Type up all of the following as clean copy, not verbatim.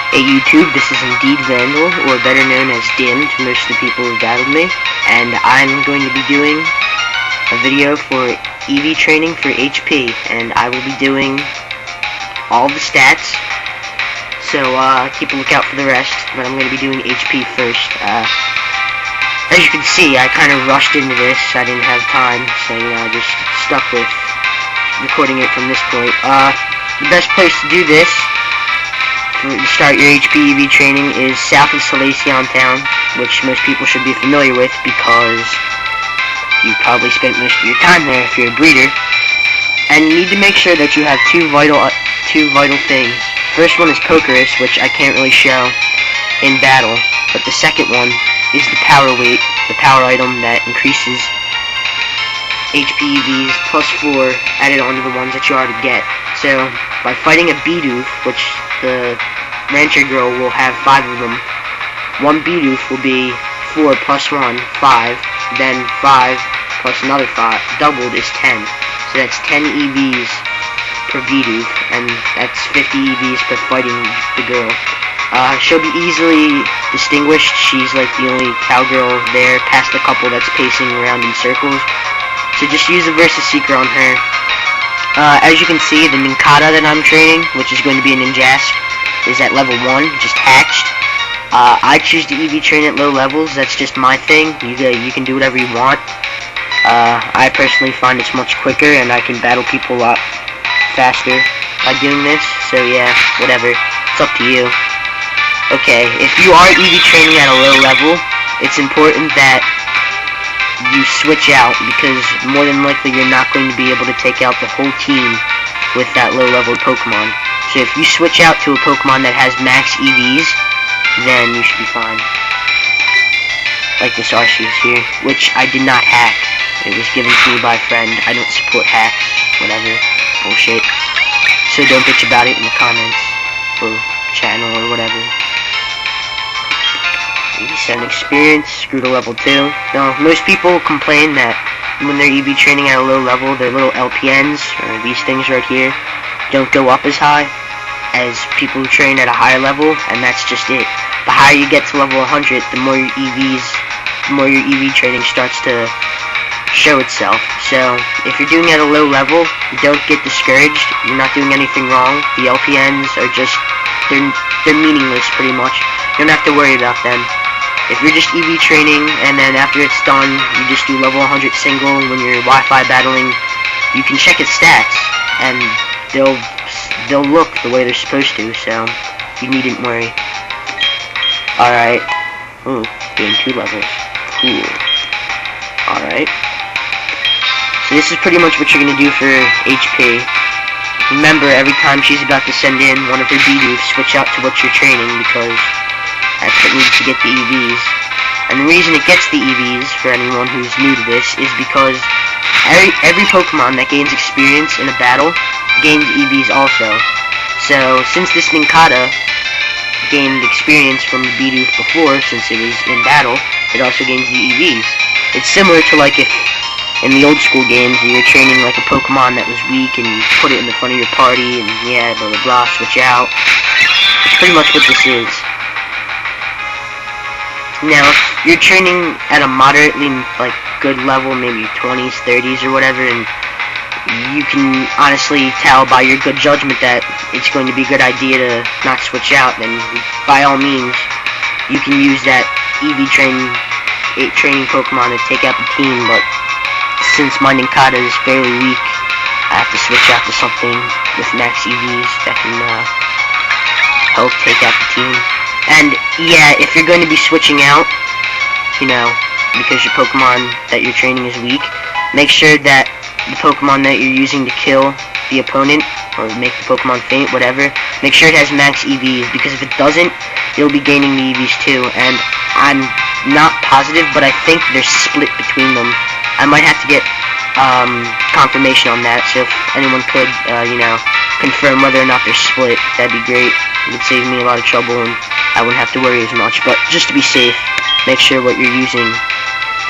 Hey YouTube, this is indeed Vandal, or better known as Dim to most of the people who battled me, and I'm going to be doing a video for EV training for HP, and I will be doing all the stats, so keep a lookout for the rest, but I'm going to be doing HP first. As you can see, I kind of rushed into this, I didn't have time, so I just stuck with recording it from this point. The best place to do this to start your HP EV training is south of Salacion Town, which most people should be familiar with because you probably spent most of your time there if you're a breeder. And you need to make sure that you have two vital things. First one is Pokerus, which I can't really show in battle, but the second one is the power weight, the power item that increases HP EVs plus 4 added onto the ones that you already get. So by fighting a Bidoof, which the rancher girl will have 5 of them, one Bidoof will be 4 plus 1, 5, then 5 plus another 5, doubled is 10. So that's 10 EVs per Bidoof, and that's 50 EVs per fighting the girl. She'll be easily distinguished. She's like the only cowgirl there, past a couple that's pacing around in circles. So just use the Versus Seeker on her. As you can see, the Nincada that I'm training, which is going to be a Ninjask, is at level 1, just hatched. I choose to EV train at low levels. That's just my thing. You can do whatever you want. I personally find it's much quicker, and I can battle people a lot faster by doing this. So yeah, whatever. It's up to you. Okay, if you are EV training at a low level, it's important that you switch out, because more than likely you're not going to be able to take out the whole team with that low level Pokemon. So if you switch out to a Pokemon that has max EVs, then you should be fine. Like this Arceus here, which I did not hack. It was given to me by a friend. I don't support hacks, whatever, bullshit. So don't bitch about it in the comments, or channel, or whatever. 87 experience, screw to level 2. Now, most people complain that when they're EV training at a low level, their little LPNs, or these things right here, don't go up as high as people who train at a higher level, and that's just it. The higher you get to level 100, the more your EV training starts to show itself. So, if you're doing it at a low level, don't get discouraged. You're not doing anything wrong. The LPNs are just, they're meaningless pretty much. You don't have to worry about them. If you're just EV training, and then after it's done, you just do level 100 single when you're Wi-Fi battling, you can check its stats, and they'll look the way they're supposed to, so you needn't worry. Alright. Ooh, gain 2 levels. Cool. Alright. So this is pretty much what you're going to do for HP. Remember, every time she's about to send in one of her Bidoofs, switch out to what you're training, because that's what needs to get the EVs. And the reason it gets the EVs, for anyone who's new to this, is because every Pokemon that gains experience in a battle gains EVs also. So, since this Nincada gained experience from the Bidoof before, since it was in battle, it also gains the EVs. It's similar to like if in the old school games you're training like a Pokemon that was weak and you put it in the front of your party and yeah, blah blah blah, switch out. It's pretty much what this is. Now, if you're training at a moderately, like, good level, maybe 20s, 30s, or whatever, and you can honestly tell by your good judgment that it's going to be a good idea to not switch out, then by all means, you can use that EV training Pokemon to take out the team, but since my Nincada is fairly weak, I have to switch out to something with max EVs that can help take out the team. And yeah, if you're going to be switching out, because your Pokemon that you're training is weak, make sure that the Pokemon that you're using to kill the opponent, or make the Pokemon faint, whatever, make sure it has max EVs, because if it doesn't, you'll be gaining the EVs too, and I'm not positive, but I think they're split between them. I might have to get confirmation on that, so if anyone could, confirm whether or not they're split, that'd be great. It would save me a lot of trouble, and I wouldn't have to worry as much, but just to be safe, make sure what you're using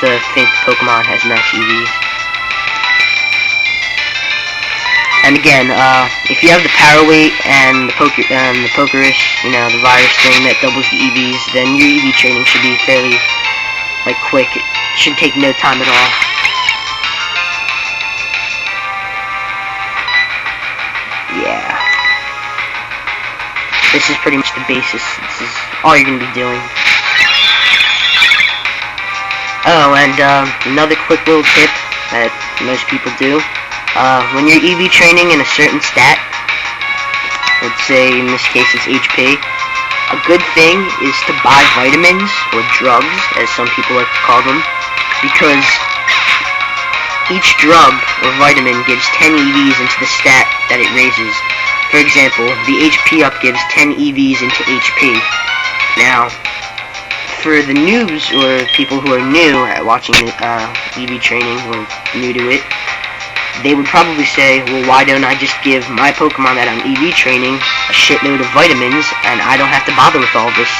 to faint the Pokemon has max EVs. And again, if you have the power weight and the Pokerus, you know, the virus thing that doubles the EVs, then your EV training should be fairly, like, quick. It should take no time at all. Yeah. This is pretty much the basis. This is all you're going to be doing. Oh, and another quick little tip that most people do. When you're EV training in a certain stat, let's say in this case it's HP, a good thing is to buy vitamins, or drugs, as some people like to call them, because each drug or vitamin gives 10 EVs into the stat that it raises. For example, the HP up gives 10 EVs into HP. Now, for the noobs, or people who are new at watching EV training, or new to it, they would probably say, well, why don't I just give my Pokemon that I'm EV training a shitload of vitamins, and I don't have to bother with all this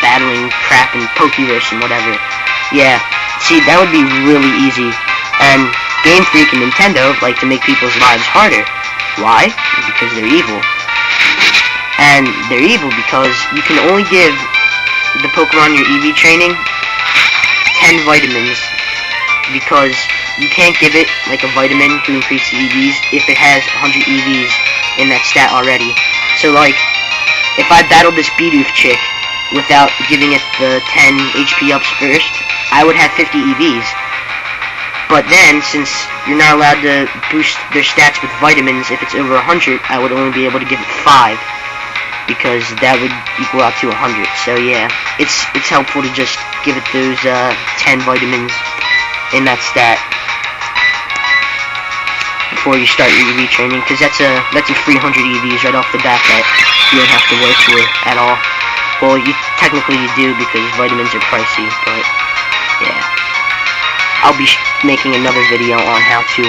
battling crap and Pokerus and whatever. Yeah, see, that would be really easy. And Game Freak and Nintendo like to make people's lives harder. Why? Because they're evil. And they're evil because you can only give the Pokemon you're EV training 10 vitamins, because you can't give it like a vitamin to increase the EVs if it has 100 EVs in that stat already. So like, if I battled this Bidoof chick without giving it the 10 HP ups first, I would have 50 EVs. But then, since you're not allowed to boost their stats with vitamins if it's over 100, I would only be able to give it 5, because that would equal out to 100. So yeah, it's helpful to just give it those 10 vitamins in that stat before you start your EV training, because that's a 300 EVs right off the bat that you don't have to work for at all. Well, technically you do, because vitamins are pricey, but yeah. I'll be making another video on how to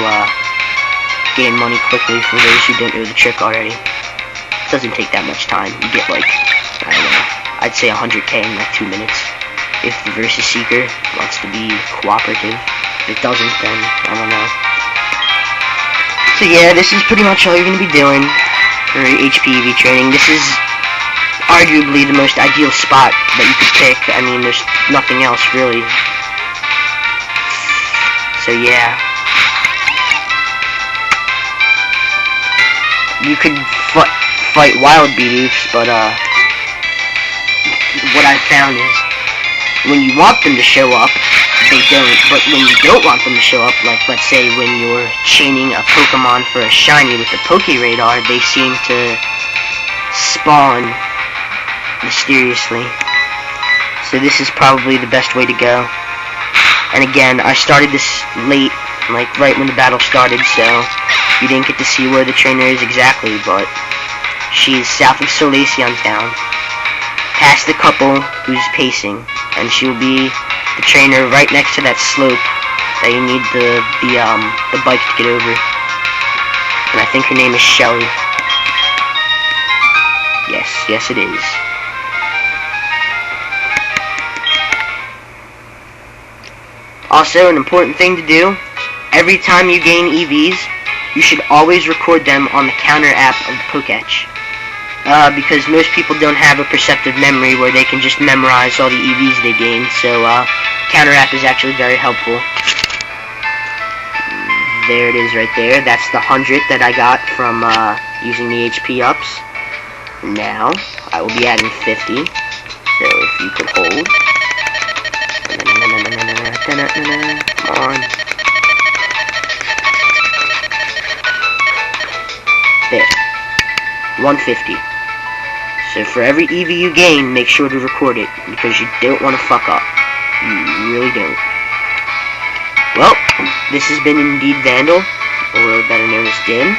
gain money quickly for those who don't know the trick already. It doesn't take that much time. You get like, I don't know, I'd say 100k in like 2 minutes if the Versus Seeker wants to be cooperative. If it doesn't, then I don't know. So yeah, this is pretty much all you're going to be doing for HPV training. This is arguably the most ideal spot that you could pick. I mean, there's nothing else really. So yeah. You could fight wild Bidoofs, but what I found is when you want them to show up, they don't. But when you don't want them to show up, like let's say when you're chaining a Pokemon for a shiny with the Pokeradar, they seem to spawn mysteriously. So this is probably the best way to go. And again, I started this late, like right when the battle started, so you didn't get to see where the trainer is exactly, but she's south of Solaceon Town, past the couple who's pacing, and she'll be the trainer right next to that slope that you need the bike to get over. And I think her name is Shelly. Yes it is. Also, an important thing to do, every time you gain EVs, you should always record them on the counter app of the Poketch. Because most people don't have a perceptive memory where they can just memorize all the EVs they gain, so counter app is actually very helpful. There it is right there. That's the 100 that I got from using the HP ups. Now, I will be adding 50, so if you could hold. Come on. There. 150. So for every EV you gain, make sure to record it, because you don't want to fuck up. You really don't. Well, this has been Indeed Vandal, or better known as Din.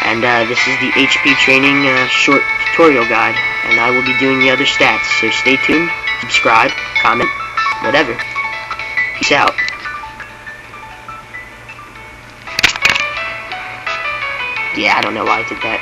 And this is the HP training short tutorial guide. And I will be doing the other stats, so stay tuned, subscribe, comment, whatever. Peace out. Yeah, I don't know why I did that.